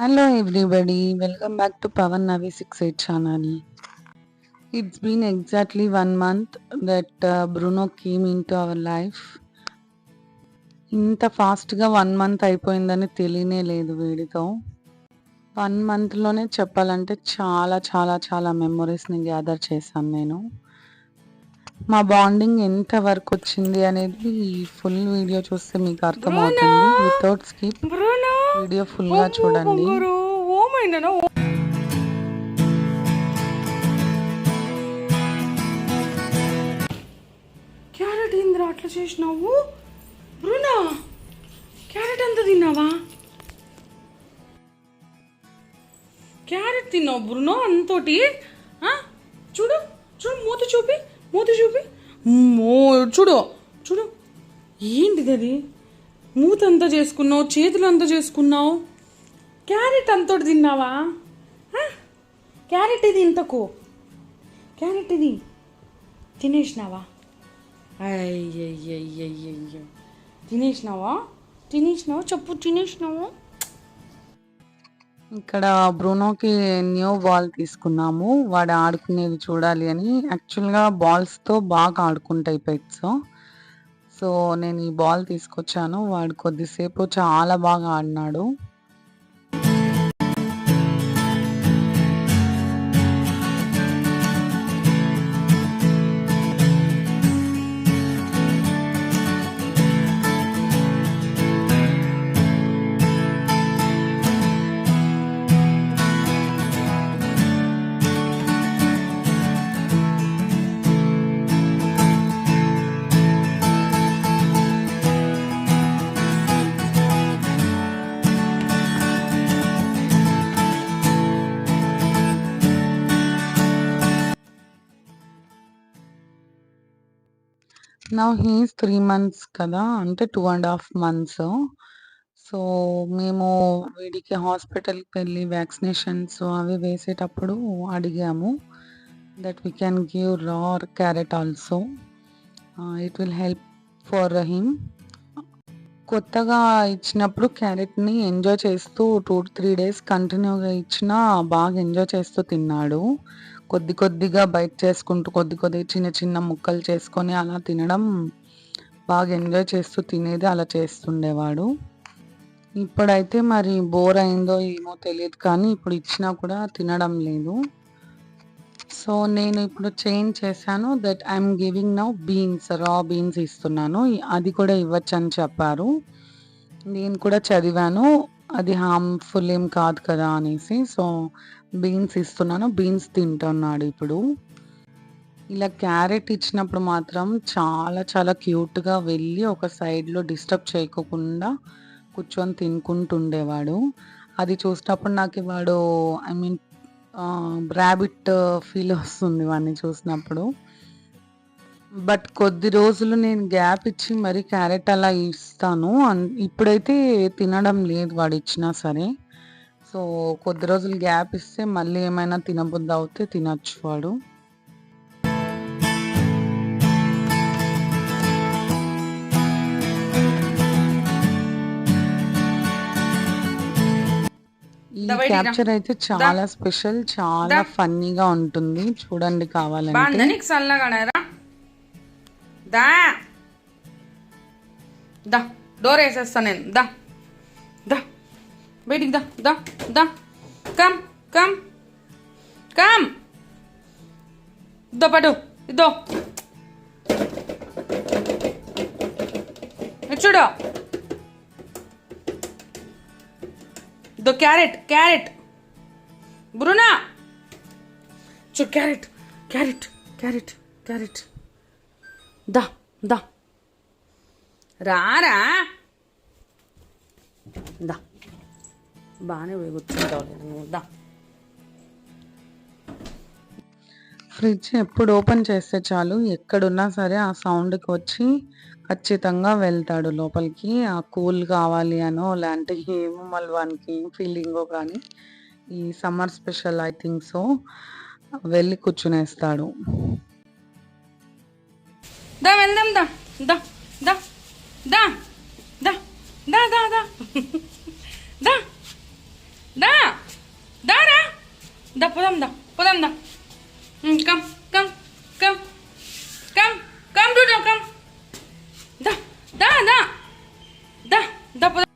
Hello everybody, welcome back to Pawan Navi 68 channel. It's been exactly 1 month that Bruno came into our life. ఇంత ఫాస్ట్గా 1 month అయిపోయిందని తెలియనే లేదు వీడితో. 1 మంత్లోనే చెప్పాలంటే చాలా చాలా చాలా మెమొరీస్ని గ్యాదర్ చేశాను నేను. మా బాండింగ్ ఎంత వరకు వచ్చింది అనేది ఫుల్ వీడియో చూస్తే మీకు అర్థమవుతుంది. వితౌట్ స్కిప్ వీడియో ఫుల్గా చూడండి. క్యారెట్ ఏంద్రా అట్లా చేసినావు బ్రూనా? క్యారెట్ అంత తిన్నావా? క్యారెట్ తిన్నావు బ్రూనో అంతోటి? చూడు చూడు, మూత చూపి చూడు చూడు, ఏంటిది అది? మూత అంతా చేసుకున్నావు, చేతులు అంతా చేసుకున్నావు, క్యారెట్ అంతోటి తిన్నావా? క్యారెట్ ఇది ఇంతకు, క్యారెట్ ఇది తినేసినావా? అయ్యయ్యయ్యయ్యో, తినేసినావా చెప్పు, తినేసినావా? ఇక్కడ బ్రూనోకి న్యూ బాల్ తీసుకున్నాము, వాడు ఆడుకునేది చూడాలి అని. యాక్చువల్గా బాల్స్తో బాగా ఆడుకుంటాయి పెట్స్. సో నేను ఈ బాల్ తీసుకొచ్చాను, వాడు కొద్దిసేపు చాలా బాగా ఆడినాడు. నౌ హీస్ 3 months కదా, అంటే 2.5 months. సో మేము వీడికి హాస్పిటల్కి వెళ్ళి వ్యాక్సినేషన్స్ అవి వేసేటప్పుడు అడిగాము దట్ వీ క్యాన్ గివ్ రా carrot also, it will help for him. కొత్తగా ఇచ్చినప్పుడు క్యారెట్ని ఎంజాయ్ చేస్తూ 2-3 days కంటిన్యూగా ఇచ్చినా బాగా ఎంజాయ్ చేస్తూ తిన్నాడు. కొద్దిగా బైట్ చేసుకుంటూ కొద్దిగా చిన్న చిన్న ముక్కలు చేసుకొని అలా తినడం బాగా ఎంజాయ్ చేస్తూ తినేది, అలా చేస్తుండేవాడు. ఇప్పుడైతే మరి బోర్ అయిందో ఏమో తెలియదు కానీ ఇప్పుడు ఇచ్చినా కూడా తినడం లేదు. సో నేను ఇప్పుడు చేంజ్ చేశాను that I'm giving now beans, రా బీన్స్ ఇస్తున్నాను. అది కూడా ఇవ్వచ్చు అని చెప్పారు. నేను కూడా చదివాను అది హార్మ్ఫుల్ ఏం కాదు కదా అనేసి. సో బీన్స్ ఇస్తున్నాను, బీన్స్ తింటున్నాడు ఇప్పుడు. ఇలా క్యారెట్ ఇచ్చినప్పుడు మాత్రం చాలా చాలా క్యూట్గా వెళ్ళి ఒక సైడ్లో డిస్టర్బ్ చేయకోకుండా కూర్చొని తినుకుంటుండేవాడు. అది చూసినప్పుడు నాకు వాడు ర్యాబిట్ ఫీల్ వస్తుంది వాడిని చూసినప్పుడు. బట్ కొద్ది రోజులు నేను గ్యాప్ ఇచ్చి మరి క్యారెట్ అలా ఇస్తాను. ఇప్పుడైతే తినడం లేదు వాడు ఇచ్చినా సరే. సో కొద్ది రోజులు గ్యాప్ ఇస్తే మళ్ళీ ఏమైనా తినబుద్ధి అవుతే తినచ్చు వాడు. ఈ క్యాప్చర్ అయితే చాలా స్పెషల్, చాలా ఫన్నీగా ఉంటుంది, చూడండి కావాలంటే. డోర్ వేసేస్తా నేను. దా బయటికి దా కమ్ కమ్ కమ్, ఇద్దో పడు, ఇద్దో చూడు, ఇద్దో క్యారెట్ బ్రూనా చూ, క్యారెట్ దా రారా, దా బాగానే కూర్చుంటావు దా. ఫ్రిడ్జ్ ఎప్పుడు ఓపెన్ చేస్తే చాలు, ఎక్కడున్నా సరే ఆ సౌండ్కి వచ్చి ఖచ్చితంగా వెళ్తాడు లోపలికి. ఆ కూల్ కావాలి అనో లేదంటే ఏమో మళ్ళీ వానికి ఏం ఫీలింగో కానీ ఈ summer special I think so వెళ్ళి కూర్చునేస్తాడు. దా వెళ్దాం, దా దా దా దా దా దా దా దా దా దా పోదాం దా పోదాం దా come come come come come to come దా దా దా దా దా పోదాం.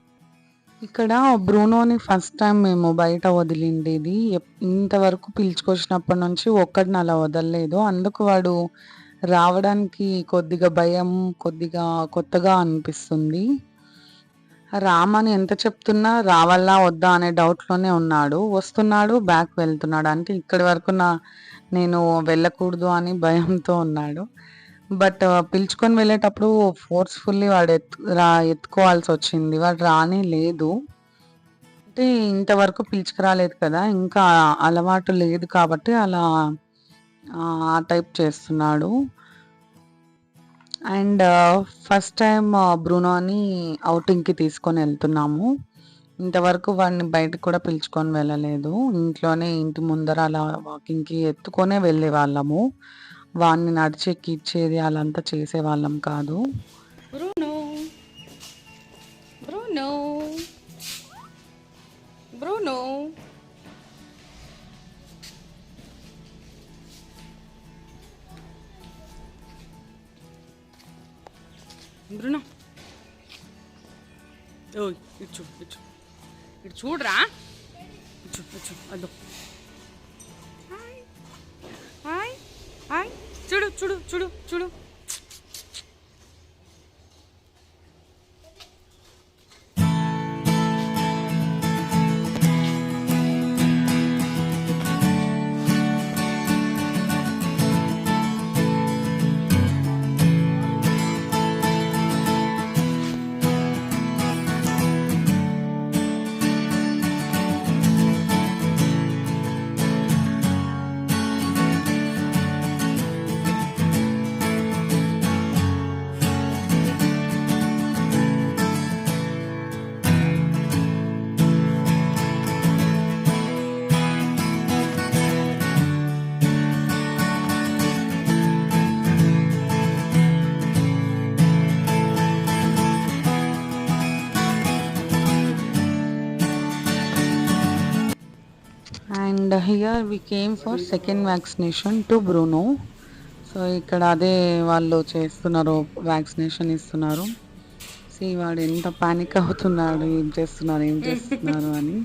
ఇక్కడ బ్రూనోని ఫస్ట్ టైం మేము బయట వదిలిండేది. ఇంతవరకు పిలుచుకొచ్చినప్పటి నుంచి ఒక్కడిని అలా వదలలేదు. అందుకు వాడు రావడానికి కొద్దిగా భయం, కొద్దిగా కొత్తగా అనిపిస్తుంది. రామని ఎంత చెప్తున్నా రావాలా వద్దా అనే డౌట్‌లోనే ఉన్నాడు. వస్తున్నాడు, బ్యాక్ వెళ్తున్నాడు. అంటే ఇక్కడి వరకు నేను వెళ్ళకూడదు అని భయంతో ఉన్నాడు. బట్ పిలుచుకొని వెళ్ళేటప్పుడు ఫోర్స్‌ఫుల్లీ వాడు ఎత్తుకోవాల్సొచ్చింది. వాడు రానే లేదు. అంటే ఇంతవరకు పిలుచుకురాలేదు కదా! ఇంకా అలవాటు లేదు కాబట్టి అలా ఆ టైప్ చేస్తున్నాడు. అండ్ ఫస్ట్ టైమ్ బ్రూనోని ఔటింగ్‌కి తీసుకొనెళ్తున్నాము. ఇంతవరకు వాడిని బయటకి కూడా పిలుచుకొని వెళ్ళలేదు. ఇంట్లోనే ఇంటి ముందర అలా వాకింగ్‌కి ఎత్తుకొనే వెళ్ళేవాళ్ళము. వాడిని నడిచి ఎక్కిచ్చేది అలా అంతా చేసేవాళ్ళం కాదు. బ్రూనో బ్రూనో బ్రూనో బ్రూనో ఓయ్ ఇటు ఇటు ఇటు చూడరా ఇటు ఇటు అదో హాయ్ హాయ్ హాయ్ చూడు చూడు చూడు చూడు. And here we came for second vaccination to Bruno. So ఇక్కడ అదే వాళ్ళు చేస్తున్నారు, వ్యాక్సినేషన్ ఇస్తున్నారు. వాడు ఎంత పానిక్ అవుతున్నాడు, ఏం చేస్తున్నారు అని.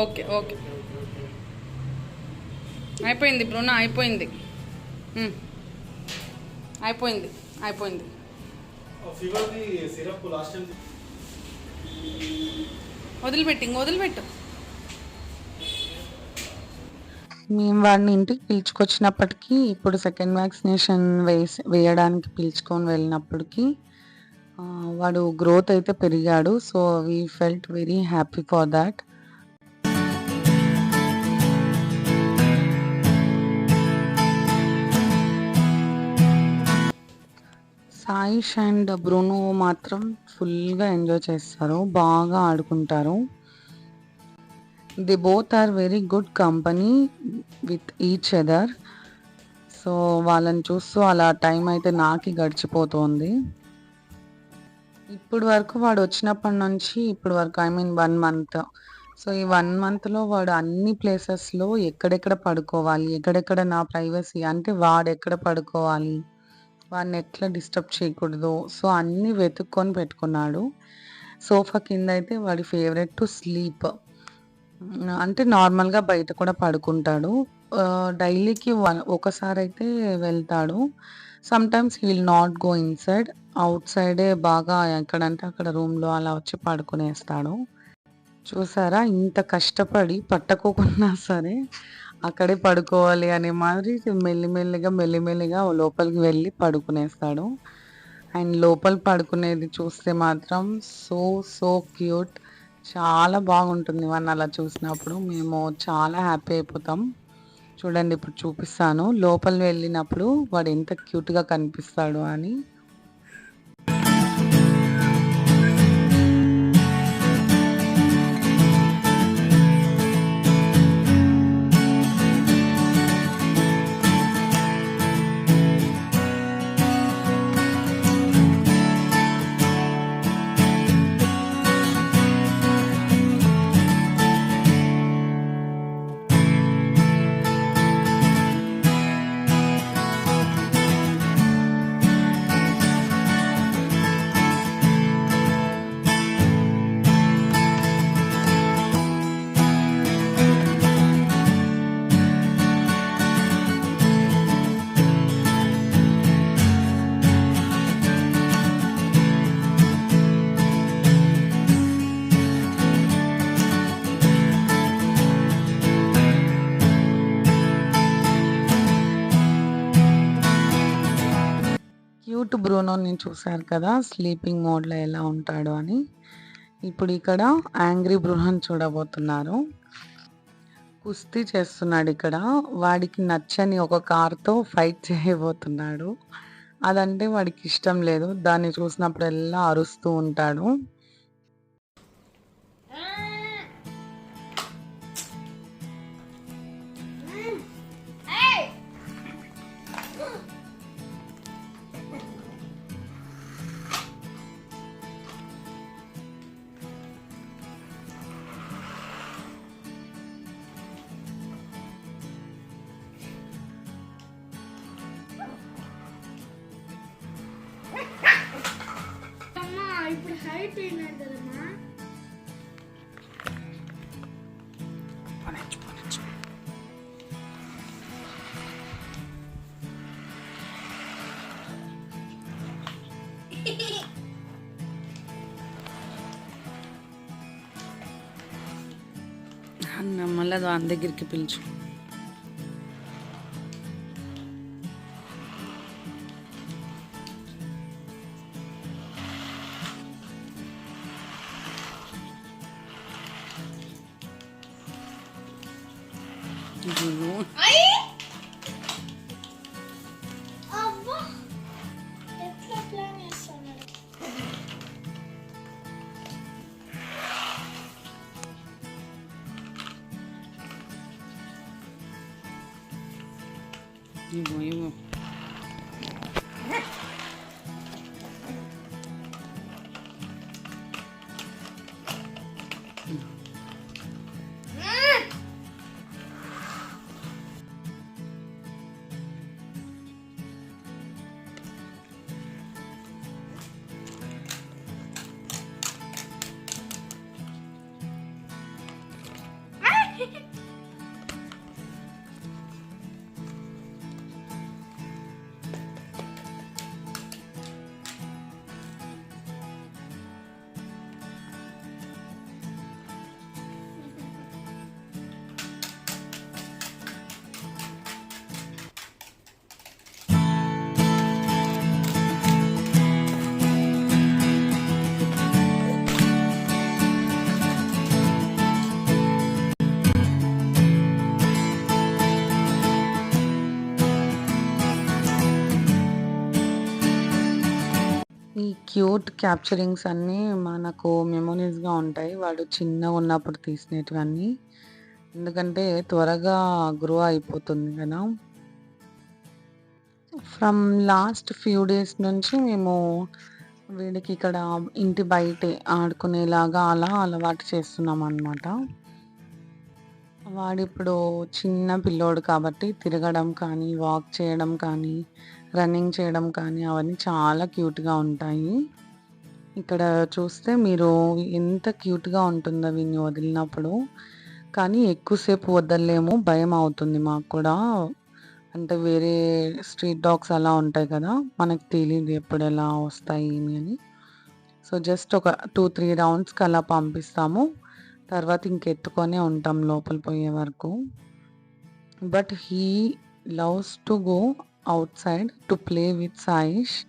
ఓకే ఓకే అయిపోయింది బ్రూనో అయిపోయింది అయిపోయింది అయిపోయింది. వదిలిపెట్టు. మేము వాడిని ఇంటికి పిలుచుకొచ్చినప్పటికీ, ఇప్పుడు సెకండ్ వ్యాక్సినేషన్ వేయడానికి పిలుచుకొని వెళ్ళినప్పటికీ వాడు గ్రోత్ అయితే పెరిగాడు. So we felt very happy for that. Saish and Bruno మాత్రం ఫుల్గా ఎంజాయ్ చేస్తారు, బాగా ఆడుకుంటారు. The both are very good company with each other. So వాళ్ళని చూస్తూ అలా టైం అయితే నాకి గడిచిపోతుంది. ఇప్పుడు వరకు వాడు వచ్చినప్పటి నుంచి ఇప్పటి వరకు 1 మంత్. సో ఈ 1 మంత్లో వాడు అన్ని ప్లేసెస్లో ఎక్కడెక్కడ పడుకోవాలి, ఎక్కడెక్కడ నా ప్రైవసీ అంటే వాడు ఎక్కడ పడుకోవాలి, వాడిని ఎట్లా డిస్టర్బ్ చేయకూడదు, సో అన్నీ వెతుక్కొని పెట్టుకున్నాడు. సోఫా కింద అయితే వాడి ఫేవరెట్ టు స్లీప్. అంటే నార్మల్గా బయట కూడా పడుకుంటాడు. డైలీకి ఒకసారి అయితే వెళ్తాడు. Sometimes he will not go inside. Out సైడే బాగా ఎక్కడంటే అక్కడ రూమ్‌లో అలా వచ్చి పడుకునేస్తాడు. చూసారా, ఇంత కష్టపడి పట్టుకోకున్నా సరే అక్కడే పడుకోవాలి అనే మాదిరి మెల్లిమెల్లిగా లోపలికి వెళ్ళి పడుకునేస్తాడు. అండ్ లోపల పడుకునేది చూస్తే మాత్రం సో క్యూట్. చాలా బాగుంటుంది వాడిని అలా చూసినప్పుడు. మేము చాలా హ్యాపీ అయిపోతాం. చూడండి, ఇప్పుడు చూపిస్తాను లోపల వెళ్ళినప్పుడు వాడు ఎంత క్యూట్‌గా కనిపిస్తాడు అని. క్యూట్ బ్రూనోని చూసారు కదా స్లీపింగ్ మోడ్లో ఎలా ఉంటాడు అని. ఇప్పుడు ఇక్కడ యాంగ్రీ బ్రూనోని చూడబోతున్నారు. కుస్తీ చేస్తున్నాడు ఇక్కడ. వాడికి నచ్చని ఒక కార్తో ఫైట్ చేయబోతున్నాడు. అదంటే వాడికి ఇష్టం లేదు. దాన్ని చూసినప్పుడల్లా అరుస్తూ ఉంటాడు. ఇప్పుడు హైట్ అయినాడు కదమ్మా. అన్న మళ్ళీ దాని దగ్గరికి పిలుచు. అబ్బా ఎట్లా ప్లాన్ చేస్తున్నాడు. ఇవ్వు ఇవ్వు. ఈ క్యూట్ క్యాప్చరింగ్స్ అన్నీ మనకు మెమోరీస్‌గా ఉంటాయి. వాడు చిన్నగా ఉన్నప్పుడు తీసినటివన్నీ. ఎందుకంటే త్వరగా గ్రో అయిపోతుంది కదా! ఫ్రమ్ లాస్ట్ ఫ్యూ డేస్ నుంచి మేము వీడికి ఇక్కడ ఇంటి బయటే ఆడుకునేలాగా అలా అలవాటు చేస్తున్నామన్నమాట. వాడిప్పుడు చిన్న పిల్లోడు కాబట్టి తిరగడం కానీ, వాక్ చేయడం కానీ, రన్నింగ్ చేయడం కానీ అవన్నీ చాలా క్యూట్‌గా ఉంటాయి. ఇక్కడ చూస్తే మీరు ఎంత క్యూట్‌గా ఉంటుందో వీడిని వదిలినప్పుడు. కానీ ఎక్కువసేపు వదలలేము. భయమవుతుంది మాకు కూడా. అంటే వేరే స్ట్రీట్ డాగ్స్ అలా ఉంటాయి కదా! మనకు తెలీదు ఎప్పుడెలా వస్తాయి ఏమి అని. సో, జస్ట్ ఒక 2, 3 రౌండ్స్‌కి అలా పంపిస్తాము. తర్వాత ఇంకెత్తుకొనే ఉంటాం లోపల పోయే వరకు. But he loves to go outside to play with Saish.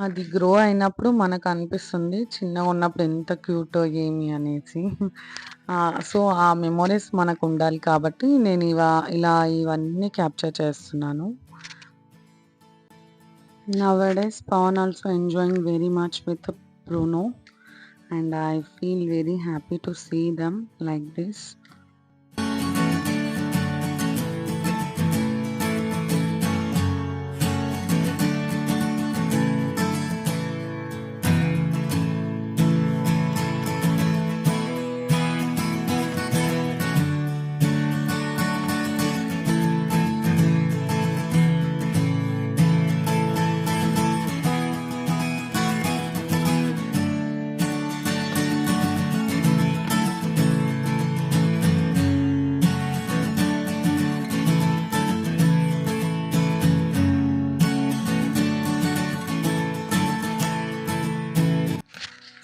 అది గ్రో అయినప్పుడు మనకు అనిపిస్తుంది చిన్నగా ఉన్నప్పుడు ఎంత క్యూటో ఏమి అనేసి. సో, ఆ మెమోరీస్ మనకు ఉండాలి కాబట్టి నేను ఇలా ఇవన్నీ క్యాప్చర్ చేస్తున్నాను. Nowadays, Pawan also enjoying very much with Bruno, and I feel very happy to see them like this.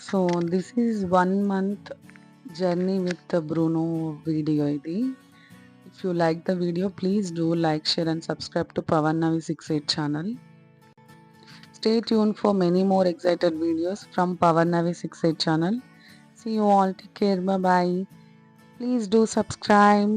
So this is 1 month journey with Bruno video ఇది. If you like the video, please do like, share and subscribe to Pawan Navi 68 channel. Stay tuned for many more excited videos from Pawan Navi 68 channel. See you all. Take care. Bye bye. Please do subscribe.